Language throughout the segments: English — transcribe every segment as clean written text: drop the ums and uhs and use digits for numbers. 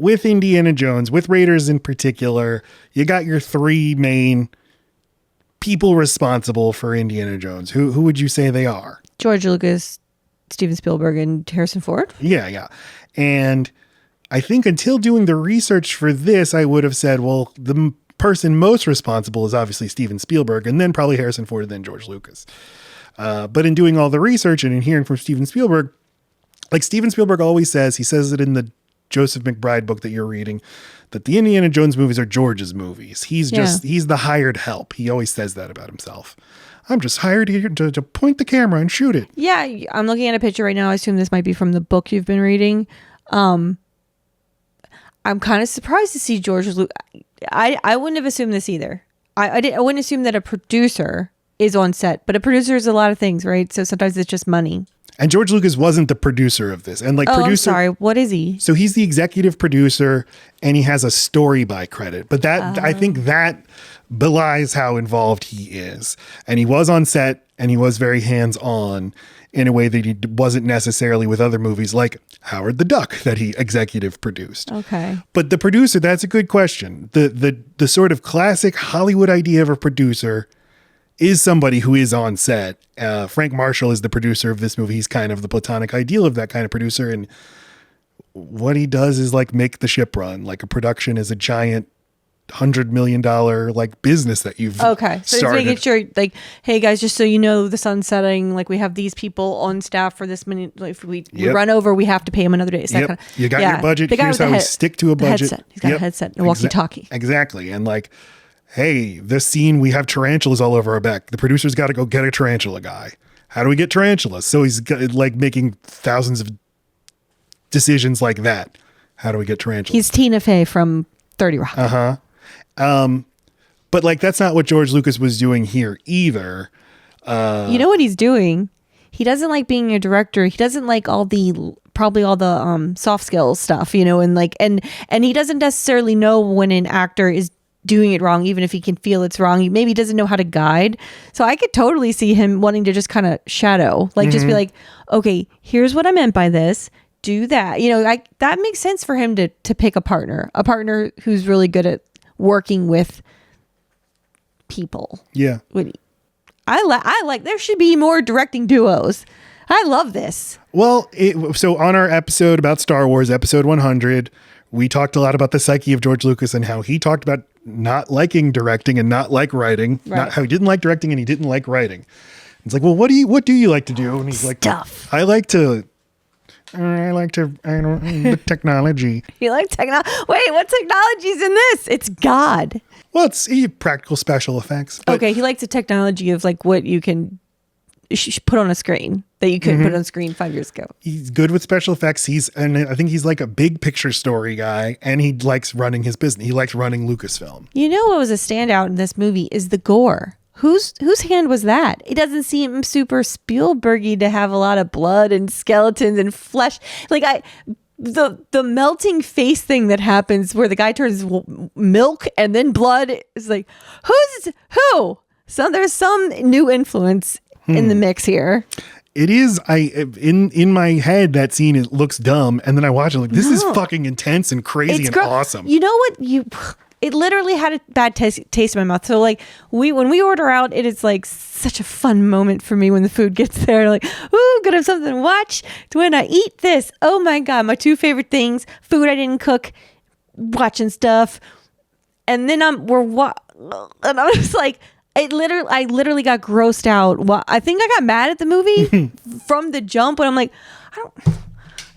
with Indiana Jones, with Raiders in particular, you got your three main people responsible for Indiana Jones. Who would you say they are? George Lucas, Steven Spielberg, and Harrison Ford. Yeah. And I think until doing the research for this, I would have said, well, the person most responsible is obviously Steven Spielberg, and then probably Harrison Ford, and then George Lucas. But in doing all the research and in hearing from Steven Spielberg, like Steven Spielberg always says, he says it in the Joseph McBride book that you're reading, that the Indiana Jones movies are George's movies. He's the hired help. He always says that about himself. I'm just hired here to point the camera and shoot it. Yeah, I'm looking at a picture right now. I assume this might be from the book you've been reading. I'm kind of surprised to see George Lucas. I wouldn't have assumed this either. I wouldn't assume that a producer is on set, but a producer is a lot of things, right? So sometimes it's just money. And George Lucas wasn't the producer of this. And I'm sorry. What is he? So he's the executive producer, and he has a story by credit. But I think that belies how involved he is. And he was on set, and he was very hands-on in a way that he wasn't necessarily with other movies like Howard the Duck that he executive produced. Okay. But the producer, that's a good question. The sort of classic Hollywood idea of a producer is somebody who is on set. Frank Marshall is the producer of this movie. He's kind of the platonic ideal of that kind of producer. And what he does is like make the ship run. Like a production is a giant $100 million like business that you've started. So he's making sure, like, hey guys, just so you know, the sun's setting. Like we have these people on staff for this many. Like if we run over, we have to pay them another day. Yep. You got your budget. Here's how we stick to a budget. Headset. He's got a headset and a walkie-talkie. Exactly. And like, hey, this scene, we have tarantulas all over our back. The producer's got to go get a tarantula guy. How do we get tarantulas? So he's like making thousands of decisions like that. How do we get tarantulas? He's Tina Fey from 30 Rock. But like, that's not what George Lucas was doing here either. You know what he's doing? He doesn't like being a director. He doesn't like probably all the soft skills stuff, you know, and he doesn't necessarily know when an actor is doing it wrong, even if he can feel it's wrong. He maybe doesn't know how to guide. So I could totally see him wanting to just kind of shadow, like just be like, okay, here's what I meant by this. Do that. You know, that makes sense for him to pick a partner who's really good at working with people. Yeah. I like, there should be more directing duos. I love this. Well, so on our episode about Star Wars, episode 100, we talked a lot about the psyche of George Lucas and how he talked about not liking directing and not like writing, not how he didn't like directing and he didn't like writing. It's like, well, what do you like to do? And he's like, I like the technology. You like technology? Wait, what technology's in this? It's God. Well, it's practical special effects. Okay, he likes the technology of like what you can put on a screen that you couldn't put on a screen 5 years ago. He's good with special effects. And I think he's like a big picture story guy, and he likes running his business. He likes running Lucasfilm. You know what was a standout in this movie is the gore. Whose hand was that? It doesn't seem super Spielbergy to have a lot of blood and skeletons and flesh. Like the melting face thing that happens where the guy turns milk and then blood is like, who? So there's some new influence in the mix here. It is. In my head, that scene, it looks dumb, and then I watch it like, this is fucking intense and crazy and awesome. You know what? It literally had a bad taste in my mouth. So like when we order out, it is like such a fun moment for me when the food gets there. Like, ooh, gonna have something to watch when I eat this. Oh my God, my two favorite things: food I didn't cook, watching stuff, and then and I was like. I literally got grossed out. Well, I think I got mad at the movie from the jump, and I'm like, I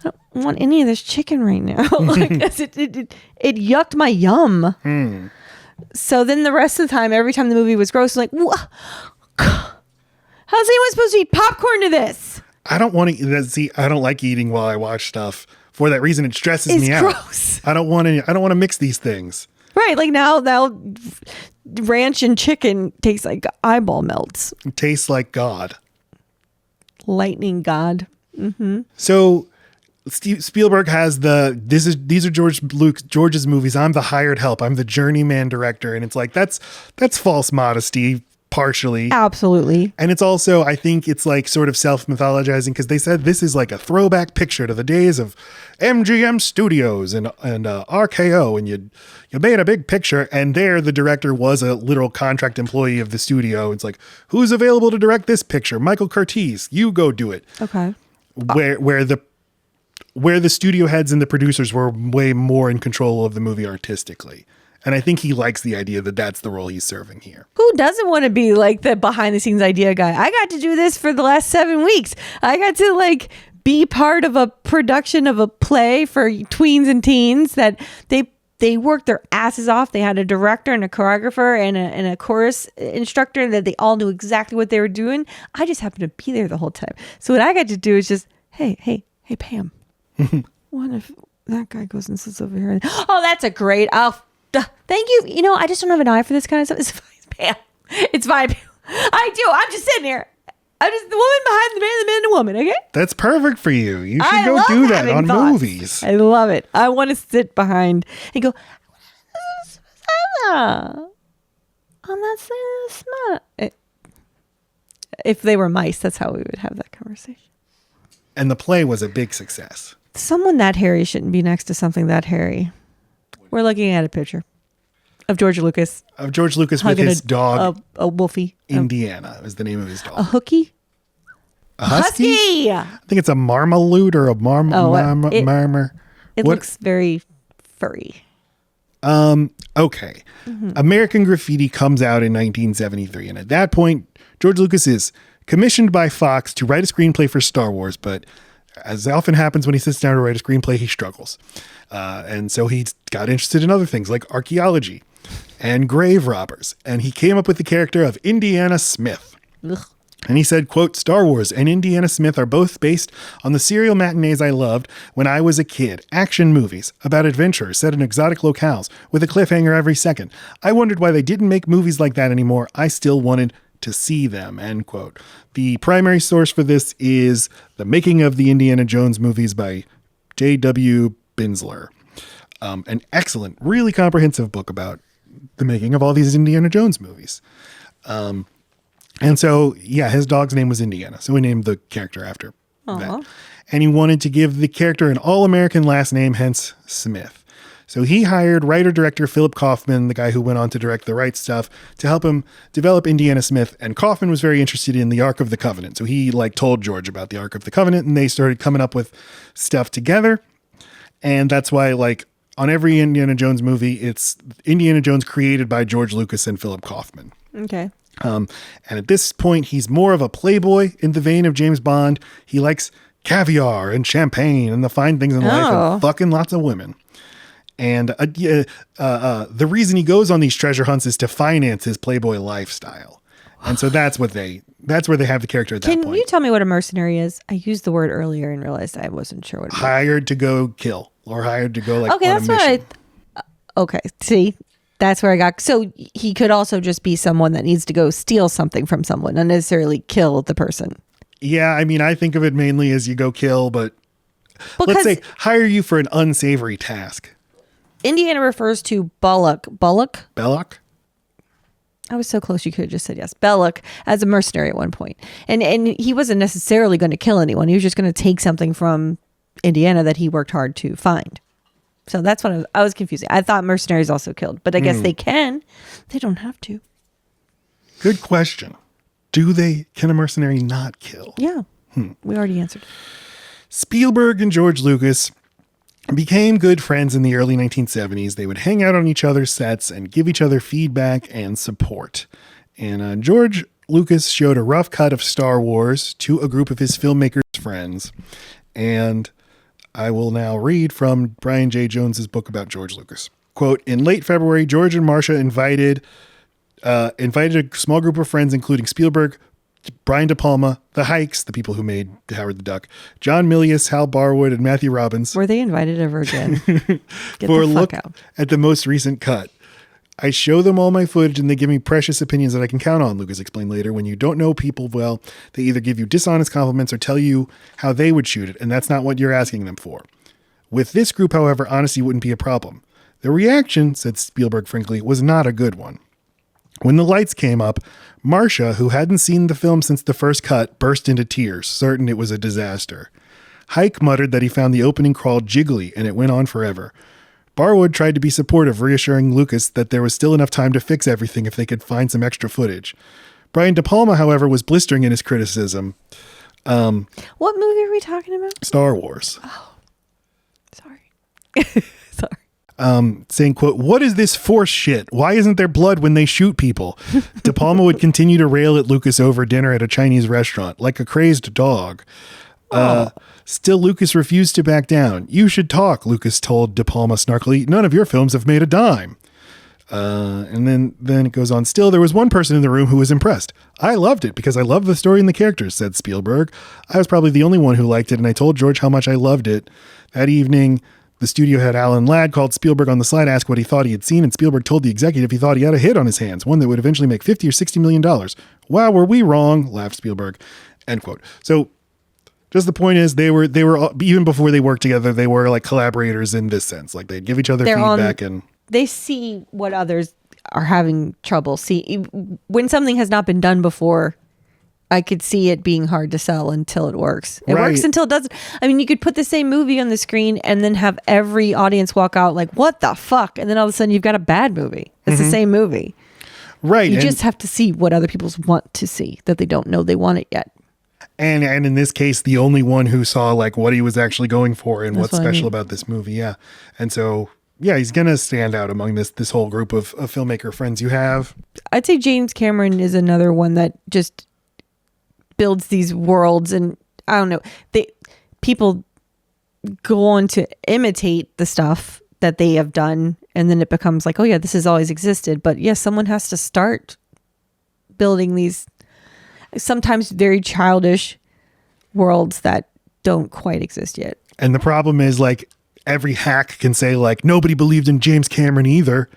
don't want any of this chicken right now. Like, it yucked my yum. So then the rest of the time, every time the movie was gross, I'm like, how's anyone supposed to eat popcorn to this? I don't want to see. I don't like eating while I watch stuff. For that reason, it stresses me out. It's gross. I don't want to mix these things. Right, like now ranch and chicken tastes like eyeball melts. It tastes like God. Lightning God. Mm-hmm. So Spielberg has these are George's movies. I'm the hired help. I'm the journeyman director, and it's like that's false modesty. partially. Absolutely. And it's also, I think it's like sort of self-mythologizing because they said this is like a throwback picture to the days of MGM Studios and RKO, and you made a big picture, and there the director was a literal contract employee of the studio. It's like, who's available to direct this picture? Michael Curtiz, you go do it. Okay. Where the studio heads and the producers were way more in control of the movie artistically. And I think he likes the idea that that's the role he's serving here. Who doesn't want to be like the behind the scenes idea guy? I got to do this for the last 7 weeks. I got to like be part of a production of a play for tweens and teens that they worked their asses off. They had a director and a choreographer and a chorus instructor that they all knew exactly what they were doing. I just happened to be there the whole time. So what I got to do is just, hey, Pam, what if that guy goes and sits over here? Oh, that's a great, thank you. You know, I just don't have an eye for this kind of stuff. It's fine, Pam. It's fine. I do. I'm just sitting here. I'm just the woman behind the man and the woman, okay? That's perfect for you. You should go do that on movies. I love it. I want to sit behind and go, I'm not saying smart. If they were mice, that's how we would have that conversation. And the play was a big success. Someone that hairy shouldn't be next to something that hairy. We're looking at a picture of George Lucas. Of George Lucas with his dog. A wolfie. Indiana is the name of his dog. A hookie? A husky? I think it's a marmaloot or a marmor. It looks very furry. Okay. American Graffiti comes out in 1973. And at that point, George Lucas is commissioned by Fox to write a screenplay for Star Wars. But as often happens when he sits down to write a screenplay, he struggles. And so he got interested in other things like archaeology and grave robbers. And he came up with the character of Indiana Smith. Ugh. And he said, quote, Star Wars and Indiana Smith are both based on the serial matinees I loved when I was a kid. Action movies about adventurers set in exotic locales with a cliffhanger every second. I wondered why they didn't make movies like that anymore. I still wanted to see them, end quote. The primary source for this is The Making of the Indiana Jones Movies by J.W. Binsler. An excellent, really comprehensive book about the making of all these Indiana Jones movies. And so, yeah, his dog's name was Indiana. So we named the character after that. And he wanted to give the character an all-American last name, hence Smith. So he hired writer-director Philip Kaufman, the guy who went on to direct The Right Stuff, to help him develop Indiana Smith. And Kaufman was very interested in the Ark of the Covenant. So he told George about the Ark of the Covenant, and they started coming up with stuff together. And that's why on every Indiana Jones movie, it's Indiana Jones created by George Lucas and Philip Kaufman. Okay. And at this point, he's more of a playboy in the vein of James Bond. He likes caviar and champagne and the fine things in life and fucking lots of women. And the reason he goes on these treasure hunts is to finance his playboy lifestyle. And so that's where they have the character at that point. Can you tell me what a mercenary is? I used the word earlier and realized I wasn't sure what it was. Hired to go kill or hired to go okay, on a mission. Okay, see? That's where I got. So he could also just be someone that needs to go steal something from someone, not necessarily kill the person. Yeah, I mean, I think of it mainly as you go kill, but let's say hire you for an unsavory task. Indiana refers to Bullock. Belloc? I was so close you could have just said yes. Belloc as a mercenary at one point. And he wasn't necessarily going to kill anyone. He was just going to take something from Indiana that he worked hard to find. So that's what I was confusing. I thought mercenaries also killed, but I guess they can. They don't have to. Good question. Can a mercenary not kill? Yeah. We already answered. Spielberg and George Lucas became good friends in the early 1970s. They would hang out on each other's sets and give each other feedback and support. And George Lucas showed a rough cut of Star Wars to a group of his filmmakers' friends. And I will now read from Brian J. Jones's book about George Lucas. Quote, in late February, George and Marcia invited a small group of friends, including Spielberg, Brian De Palma, the Hikes, the people who made Howard the Duck, John Milius, Hal Barwood, and Matthew Robbins. Were they invited ever again? For a look at the most recent cut. I show them all my footage and they give me precious opinions that I can count on, Lucas explained later. When you don't know people well, they either give you dishonest compliments or tell you how they would shoot it, and that's not what you're asking them for. With this group, however, honesty wouldn't be a problem. The reaction, said Spielberg frankly, was not a good one. When the lights came up, Marcia, who hadn't seen the film since the first cut, burst into tears, certain it was a disaster. Hike muttered that he found the opening crawl jiggly, and it went on forever. Barwood tried to be supportive, reassuring Lucas that there was still enough time to fix everything if they could find some extra footage. Brian De Palma, however, was blistering in his criticism. What movie are we talking about? Star Wars. Oh, sorry. Sorry. Saying, quote, "What is this force shit? Why isn't there blood when they shoot people?" De Palma would continue to rail at Lucas over dinner at a Chinese restaurant, like a crazed dog. Still, Lucas refused to back down. "You should talk," Lucas told De Palma snarkily. "None of your films have made a dime." And then it goes on. "Still, there was one person in the room who was impressed. I loved it because I love the story and the characters," said Spielberg. "I was probably the only one who liked it, and I told George how much I loved it." That evening, the studio head Alan Ladd called Spielberg on the slide, asked what he thought he had seen, and Spielberg told the executive he thought he had a hit on his hands, one that would eventually make $50 or $60 million. "Wow, were we wrong?" laughed Spielberg. End quote. So just the point is, they were even before they worked together, they were like collaborators in this sense. Like they'd give each other feedback and they see what others are having trouble. See, when something has not been done before, I could see it being hard to sell until it works. It works until it doesn't. I mean, you could put the same movie on the screen and then have every audience walk out like, "What the fuck?" And then all of a sudden you've got a bad movie. It's the same movie. Right. You just have to see what other people want to see that they don't know they want it yet. And in this case, the only one who saw like what he was actually going for and what's special about this movie. Yeah. And so, yeah, he's going to stand out among this whole group of filmmaker friends you have. I'd say James Cameron is another one that just builds these worlds, and I don't know, people go on to imitate the stuff that they have done, and then it becomes like, oh yeah, this has always existed. But yes, someone has to start building these sometimes very childish worlds that don't quite exist yet. And the problem is, like, every hack can say like, nobody believed in James Cameron either.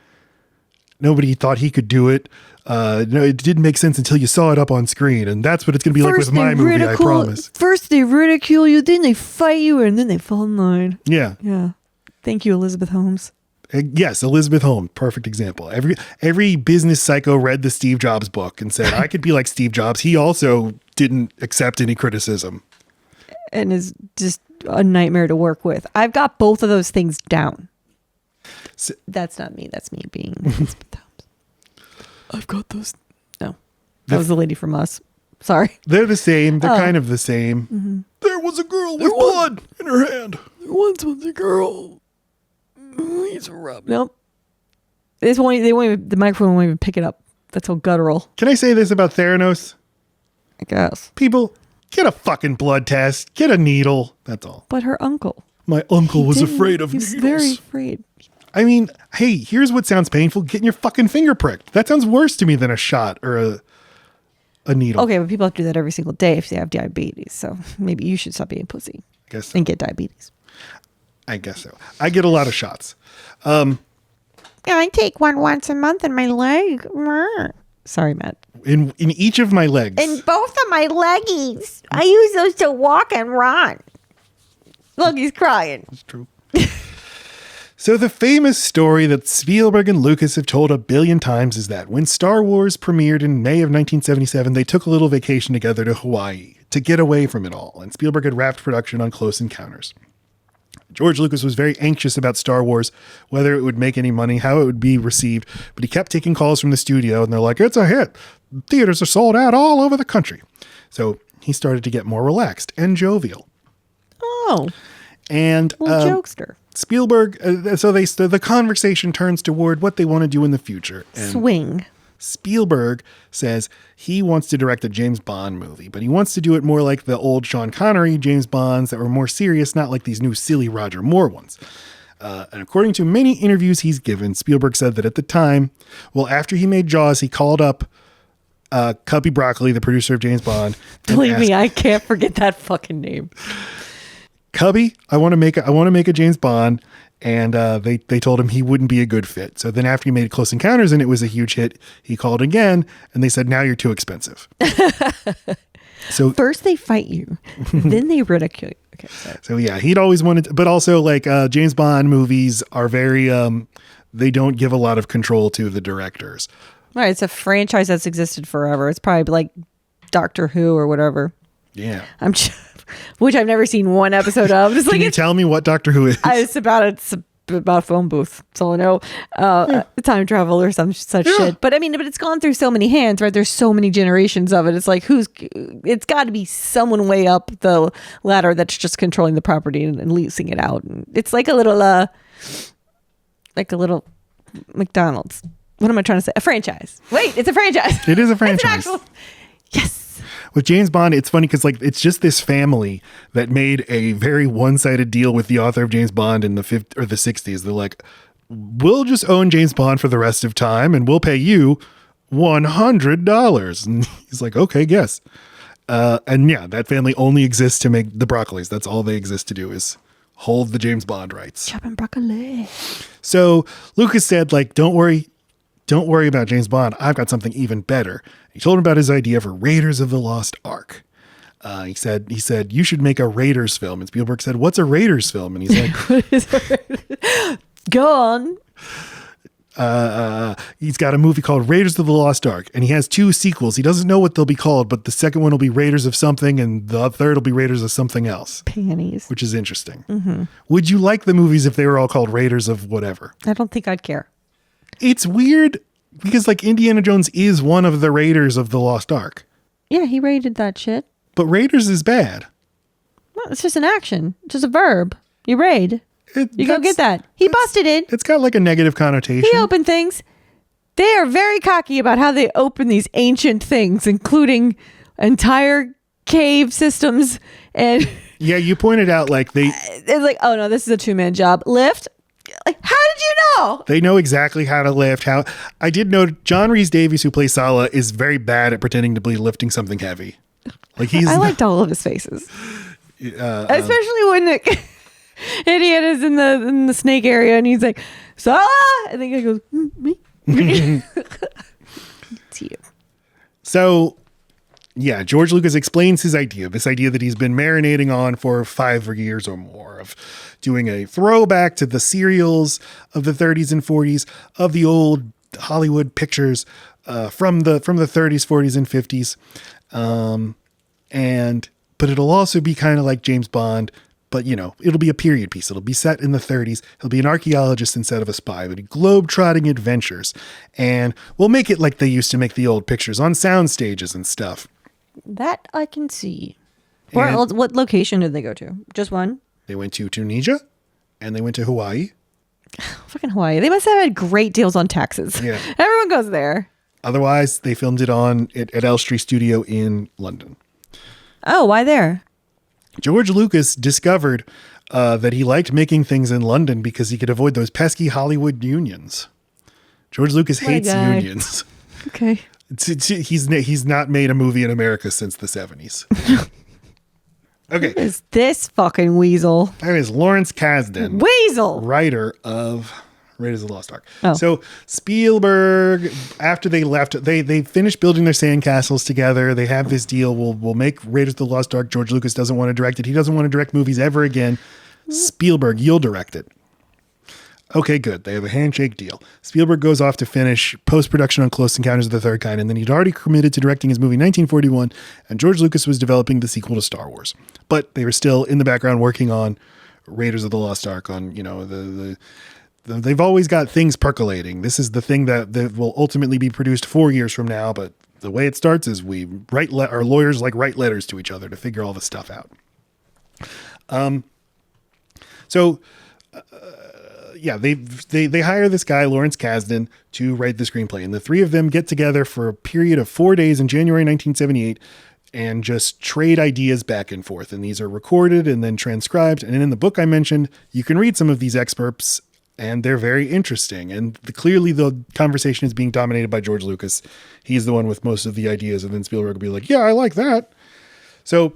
Nobody thought he could do it. No, it didn't make sense until you saw it up on screen. And that's what it's going to be like with my movie, I promise. First they ridicule you, then they fight you, and then they fall in line. Yeah. Yeah. Thank you, Elizabeth Holmes. Yes, Elizabeth Holmes, perfect example. Every business psycho read the Steve Jobs book and said, I could be like Steve Jobs. He also didn't accept any criticism. And is just a nightmare to work with. I've got both of those things down. So, that's not me. That's me being Elizabeth Holmes. I've got those. No, that was the lady from Us. Sorry. They're the same. They're kind of the same. Mm-hmm. There was a girl with blood in her hand. There once was a girl. He's a rub. Nope. The microphone won't even pick it up. That's so guttural. Can I say this about Theranos? I guess. People, get a fucking blood test. Get a needle. That's all. But her uncle. My uncle was afraid of needles. He was very afraid. I mean, hey, here's what sounds painful. Getting your fucking finger pricked. That sounds worse to me than a shot or a needle. Okay, but people have to do that every single day if they have diabetes. So maybe you should stop being pussy. I guess so. And get diabetes. I guess so. I get a lot of shots. Yeah, I take one once a month in my leg. Sorry, Matt. In each of my legs. In both of my leggies. I use those to walk and run. Look, he's crying. It's true. So the famous story that Spielberg and Lucas have told a billion times is that when Star Wars premiered in May of 1977, they took a little vacation together to Hawaii to get away from it all, and Spielberg had wrapped production on Close Encounters. George Lucas was very anxious about Star Wars, whether it would make any money, how it would be received, but he kept taking calls from the studio, and they're like, it's a hit. Theaters are sold out all over the country. So he started to get more relaxed and jovial. Oh. And jokester. Spielberg, so the conversation turns toward what they want to do in the future. And swing. Spielberg says he wants to direct a James Bond movie, but he wants to do it more like the old Sean Connery James Bonds that were more serious, not like these new silly Roger Moore ones. And according to many interviews he's given, Spielberg said that at the time, well, after he made Jaws, he called up Cubby Broccoli, the producer of James Bond. Believe me, I can't forget that fucking name. Cubby, I want to make a James Bond. And they told him he wouldn't be a good fit. So then after he made Close Encounters and it was a huge hit, he called again and they said, now you're too expensive. So first they fight you, then they ridicule you. Okay, sorry. So yeah, he'd always wanted to, but also like James Bond movies are very, they don't give a lot of control to the directors. Right. It's a franchise that's existed forever. It's probably like Doctor Who or whatever. Yeah. Which I've never seen one episode of. Just Can you tell me what Doctor Who is? It's about a phone booth. That's all I know. Time travel or some such shit. But I mean, it's gone through so many hands, right? There's so many generations of it. It's like it's got to be someone way up the ladder that's just controlling the property and leasing it out. And it's like a little McDonald's. What am I trying to say? A franchise. Wait, it's a franchise. It is a franchise. Yes. With James Bond, it's funny because like it's just this family that made a very one-sided deal with the author of James Bond in the 50s or the 60s. They're like, we'll just own James Bond for the rest of time and we'll pay you $100. And he's like, okay, yes. And yeah, that family only exists to make the broccolis. That's all they exist to do is hold the James Bond rights. Chopping broccoli. So Lucas said, like, don't worry about James Bond. I've got something even better. He told him about his idea for Raiders of the Lost Ark. He said, you should make a Raiders film. And Spielberg said, what's a Raiders film? And he's like, What is Go on. He's got a movie called Raiders of the Lost Ark, and he has 2 sequels. He doesn't know what they'll be called, but the second one will be Raiders of something, and the third will be Raiders of something else. Panties. Which is interesting. Mm-hmm. Would you like the movies if they were all called Raiders of whatever? I don't think I'd care. It's weird because like Indiana Jones is one of the Raiders of the Lost Ark. Yeah, he raided that shit. But Raiders is bad. Well, it's just an action. It's just a verb. You raid. You go get that. He busted it. It's got like a negative connotation. He opened things. They are very cocky about how they open these ancient things, including entire cave systems. And yeah, you pointed out like it's like, oh no, this is a 2-man job. Lift. Like, how did you know? They know exactly how to lift. I did know John Rhys-Davies, who plays Sala, is very bad at pretending to be lifting something heavy. Like I liked all of his faces, especially when the idiot is in the snake area and he's like, Sala, and then he goes, me. It's you. So, yeah, George Lucas explains his idea, this idea that he's been marinating on for 5 years or more of doing a throwback to the serials of the 30s and 40s of the old Hollywood pictures from the 30s, 40s, and 50s. But it'll also be kind of like James Bond, but it'll be a period piece. It'll be set in the 30s. He'll be an archaeologist instead of a spy, but globe-trotting adventures. And we'll make it like they used to make the old pictures on sound stages and stuff. That I can see. What location did they go to? Just one? They went to Tunisia and they went to Hawaii. Fucking Hawaii. They must have had great deals on taxes. Yeah. Everyone goes there. Otherwise, they filmed it at Elstree Studio in London. Oh, why there? George Lucas discovered that he liked making things in London because he could avoid those pesky Hollywood unions. George Lucas hates unions. Okay. He's not made a movie in America since the 70s. Okay. Who is this fucking weasel? That is Lawrence Kasdan. Weasel! Writer of Raiders of the Lost Ark. Oh. So Spielberg, after they left, they finished building their sandcastles together. They have this deal. We'll make Raiders of the Lost Ark. George Lucas doesn't want to direct it. He doesn't want to direct movies ever again. Spielberg, you'll direct it. Okay, good. They have a handshake deal. Spielberg goes off to finish post-production on Close Encounters of the Third Kind, and then he'd already committed to directing his movie 1941, and George Lucas was developing the sequel to Star Wars. But they were still in the background working on Raiders of the Lost Ark, on, they've always got things percolating. This is the thing that will ultimately be produced 4 years from now, but the way it starts is we our lawyers write letters to each other to figure all this stuff out. They hire this guy, Lawrence Kasdan, to write the screenplay. And the three of them get together for a period of 4 days in January 1978 and just trade ideas back and forth. And these are recorded and then transcribed. And in the book I mentioned, you can read some of these excerpts, and they're very interesting. And clearly the conversation is being dominated by George Lucas. He's the one with most of the ideas. And then Spielberg will be like, yeah, I like that. So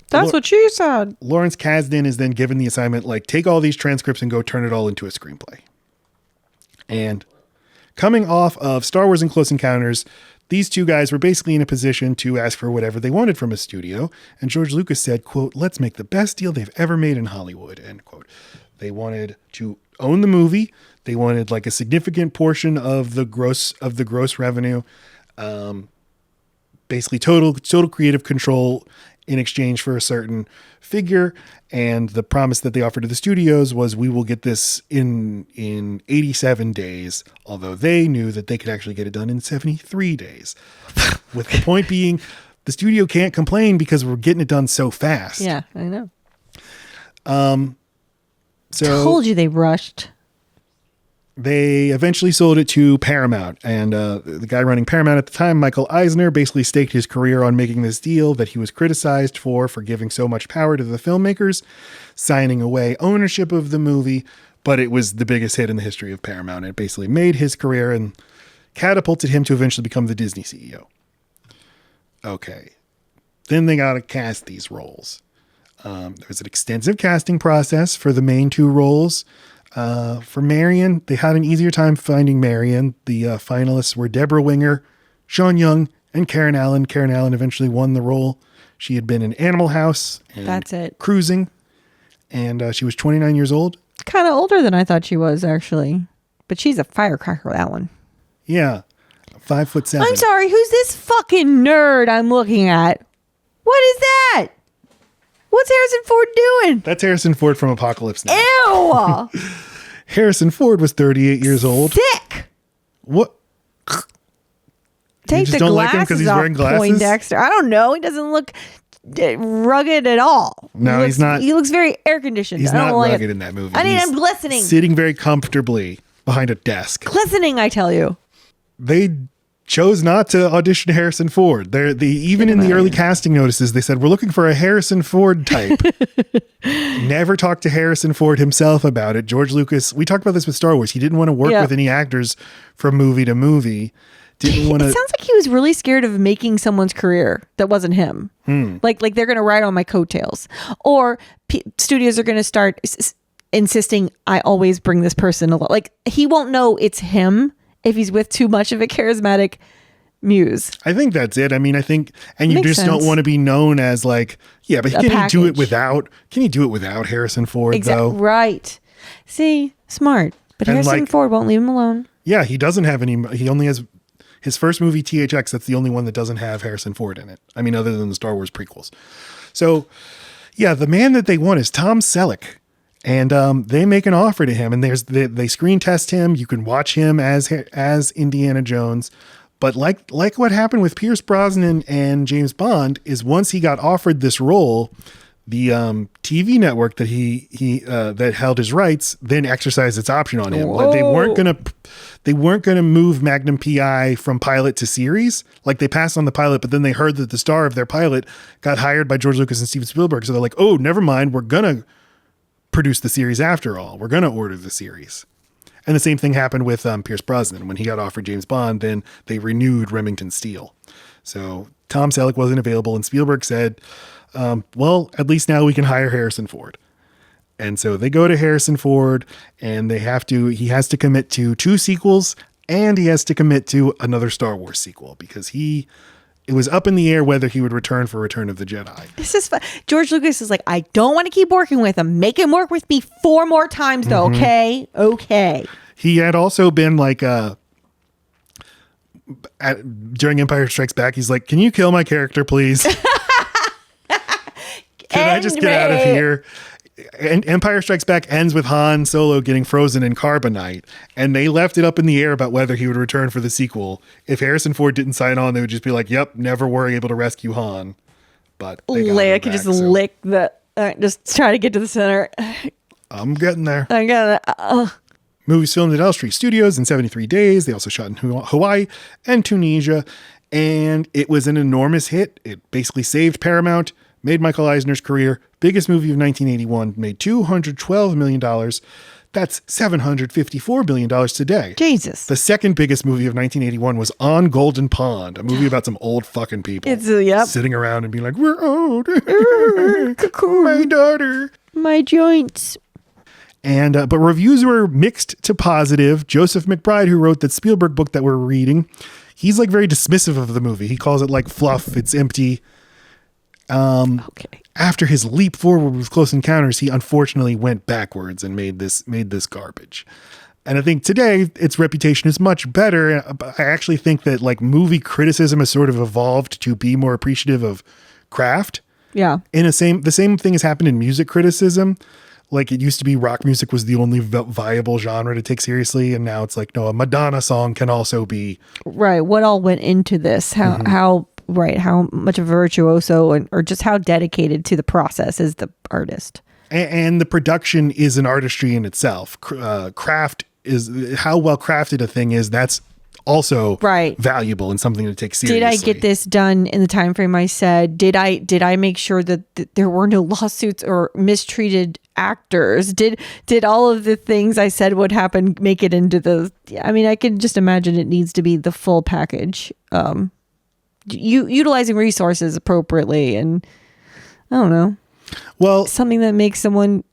that's what she said. Lawrence Kasdan is then given the assignment, take all these transcripts and go turn it all into a screenplay. And coming off of Star Wars and Close Encounters, these two guys were basically in a position to ask for whatever they wanted from a studio. And George Lucas said, quote, let's make the best deal they've ever made in Hollywood, end quote. They wanted to own the movie. They wanted like a significant portion of the gross revenue. Basically total creative control in exchange for a certain figure. And the promise that they offered to the studios was, we will get this in 87 days. Although they knew that they could actually get it done in 73 days. With the point being, the studio can't complain because we're getting it done so fast. Yeah, I know. So Told you they rushed. they eventually sold it to Paramount, and the guy running Paramount at the time, Michael Eisner, basically staked his career on making this deal that he was criticized for giving so much power to the filmmakers, signing away ownership of the movie, but it was the biggest hit in the history of Paramount. It basically made his career and catapulted him to eventually become the Disney CEO. Okay. Then they got to cast these roles. There was an extensive casting process for the main two roles. For Marion, they had an easier time finding Marion. The finalists were Deborah Winger, Sean Young, and Karen Allen. Karen Allen eventually won the role. She had been in Animal House and That's it. Cruising, and she was 29 years old. Kind of older than I thought she was, actually. But she's a firecracker, that one. Yeah, 5'7". I'm sorry, who's this fucking nerd I'm looking at? What is that? What's Harrison Ford doing? That's Harrison Ford from Apocalypse Now. Ew! Harrison Ford was 38 years old. Sick! What? Take just the don't like him glasses 'cause he's off, wearing glasses? Poindexter. I don't know. He doesn't look rugged at all. No, he's not. He looks very air conditioned. He's I don't not like rugged it. in that movie. I'm He's glistening. sitting very comfortably behind a desk. Glistening, I tell you. They chose not to audition Harrison Ford. Even in the early casting notices, they said, we're looking for a Harrison Ford type. Never talked to Harrison Ford himself about it. George Lucas, we talked about this with Star Wars. He didn't want to work with any actors from movie to movie. Didn't want to. It sounds like he was really scared of making someone's career that wasn't him. Like they're going to ride on my coattails, or studios are going to start insisting I always bring this person along. Like he won't know it's him if he's with too much of a charismatic muse. I think that's it. I mean, I think, and you Makes just don't sense. want to be known as like, yeah, but can he do it without Harrison Ford though? Right. See, smart. But And, Harrison like- Ford won't leave him alone. Yeah, he doesn't have any, he only has his first movie, THX. That's the only one that doesn't have Harrison Ford in it. I mean, other than the Star Wars prequels. So yeah, the man that they want is Tom Selleck. And they make an offer to him, and they screen test him. You can watch him as Indiana Jones, but like what happened with Pierce Brosnan and James Bond is once he got offered this role, the TV network that he that held his rights then exercised its option on him. Like they weren't gonna move Magnum PI from pilot to series. Like they passed on the pilot, but then they heard that the star of their pilot got hired by George Lucas and Steven Spielberg, so they're like, oh, never mind, we're gonna produce the series after all. We're going to order the series. And the same thing happened with Pierce Brosnan. When he got offered James Bond, then they renewed Remington Steele. So Tom Selleck wasn't available, and Spielberg said, well, at least now we can hire Harrison Ford. And so they go to Harrison Ford, and he has to commit to 2 sequels, and he has to commit to another Star Wars sequel because it was up in the air whether he would return for Return of the Jedi. This is fun. George Lucas is like, I don't want to keep working with him. Make him work with me 4 more times though. Okay. Okay. He had also been like, during Empire Strikes Back, he's like, can you kill my character, please? Can I just get out of here? And Empire Strikes Back ends with Han Solo getting frozen in carbonite, and they left it up in the air about whether he would return for the sequel. If Harrison Ford didn't sign on, they would just be like, yep, never were able to rescue Han. But Leia could just lick the, just try to get to the center. I'm getting there. I gotta, Movies filmed at L Street Studios in 73 days. They also shot in Hawaii and Tunisia, and it was an enormous hit. It basically saved Paramount, made Michael Eisner's career. Biggest movie of 1981, made $212 million. That's $754 billion today. Jesus. The second biggest movie of 1981 was On Golden Pond, a movie about some old fucking people. It's yep. Sitting around and being like, we're old. My daughter. My joints. And but reviews were mixed to positive. Joseph McBride, who wrote that Spielberg book that we're reading, he's like very dismissive of the movie. He calls it like fluff. It's empty. Okay. After his leap forward with Close Encounters, he unfortunately went backwards and made this garbage. And I think today its reputation is much better. I actually think that like movie criticism has sort of evolved to be more appreciative of craft. Yeah. The same thing has happened in music criticism. Like it used to be rock music was the only viable genre to take seriously. And now it's like, no, a Madonna song can also be. Right. What all went into this? How much of a virtuoso or just how dedicated to the process is the artist? And the production is an artistry in itself. Craft is how well crafted a thing is. That's also valuable and something to take seriously. Did I get this done in the time frame I said? Did I make sure that there were no lawsuits or mistreated actors? Did all of the things I said would happen make it into the? I mean, I can just imagine it needs to be the full package. Utilizing resources appropriately, and I don't know. Well, something that makes someone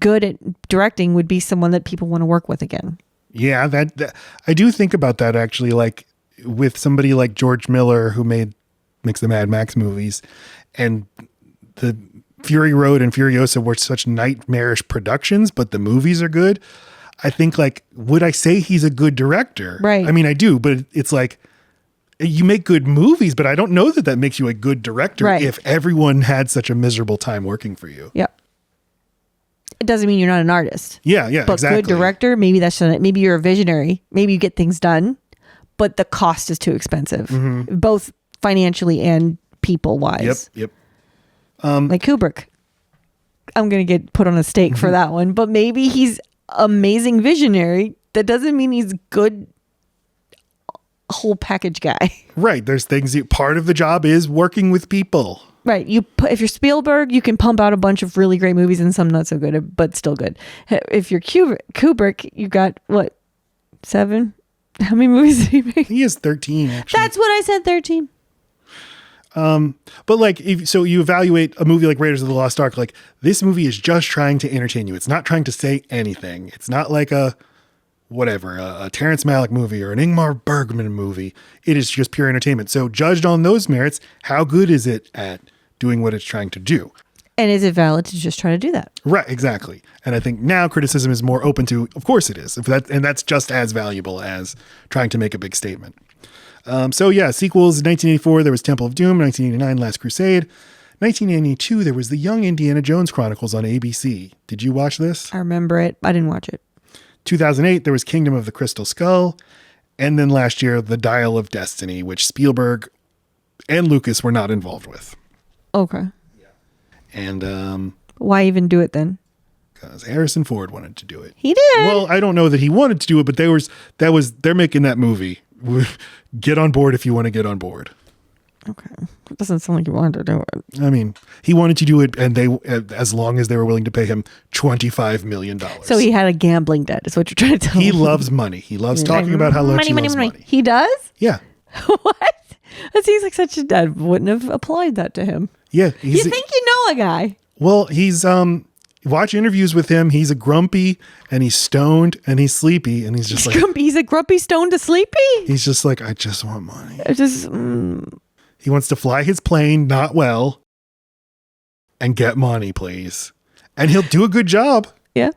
good at directing would be someone that people want to work with again. Yeah, that I do think about that actually, like with somebody like George Miller who makes the Mad Max movies, and the Fury Road and Furiosa were such nightmarish productions, but the movies are good. I think like, would I say he's a good director? Right. I mean, I do, but it's like you make good movies, but I don't know that makes you a good director if everyone had such a miserable time working for you. Yeah. It doesn't mean you're not an artist. Yeah, but exactly. Good director, maybe that's not it. Maybe you're a visionary. Maybe you get things done, but the cost is too expensive, both financially and people wise. Yep. Like Kubrick. I'm going to get put on a stake for that one, but maybe he's amazing visionary. That doesn't mean he's good whole package guy. Right. There's things part of the job is working with people. Right. If you're Spielberg, you can pump out a bunch of really great movies and some not so good, but still good. If you're Kubrick, you got what? 7? How many movies did he make? He has 13, actually. That's what I said, 13. But like, so you evaluate a movie like Raiders of the Lost Ark, like this movie is just trying to entertain you. It's not trying to say anything. It's not like a Terrence Malick movie or an Ingmar Bergman movie. It is just pure entertainment. So judged on those merits, how good is it at doing what it's trying to do? And is it valid to just try to do that? Right, exactly. And I think now criticism is more open to, of course it is. And that's just as valuable as trying to make a big statement. So yeah, sequels. 1984, there was Temple of Doom. 1989, Last Crusade. 1982, there was the Young Indiana Jones Chronicles on ABC. Did you watch this? I remember it. I didn't watch it. 2008, there was Kingdom of the Crystal Skull. And then last year, The Dial of Destiny, which Spielberg and Lucas were not involved with. Okay. And why even do it then? Because Harrison Ford wanted to do it. He did. Well, I don't know that he wanted to do it, but they're making that movie. Get on board if you want to get on board. Okay. It doesn't sound like he wanted to do it. I mean, he wanted to do it, and they, as long as they were willing to pay him $25 million. So he had a gambling debt, is what you're trying to tell me. He loves money. He loves talking about how much he loves money. He does? Yeah. What? That seems like such a... I wouldn't have applied that to him. Yeah. You think you know a guy? Well, he's... watch interviews with him. He's a grumpy, and he's stoned, and he's sleepy, and he's just like... Grumpy. He's a grumpy, stoned to sleepy? He's just like, I just want money. He wants to fly his plane, not well, and get money, please. And he'll do a good job. Yeah.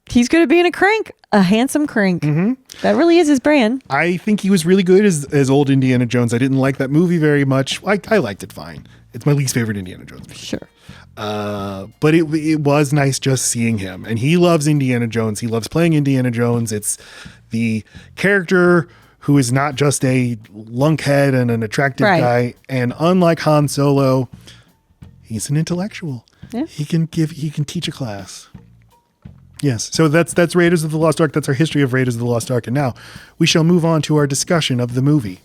He's going to be in a crank, a handsome crank. Mm-hmm. That really is his brand. I think he was really good as old Indiana Jones. I didn't like that movie very much. I liked it fine. It's my least favorite Indiana Jones movie. Sure. But it was nice just seeing him. And he loves Indiana Jones. He loves playing Indiana Jones. It's the character who is not just a lunkhead and an attractive guy. And unlike Han Solo, he's an intellectual. Yeah. He can teach a class. Yes. So that's Raiders of the Lost Ark. That's our history of Raiders of the Lost Ark. And now we shall move on to our discussion of the movie.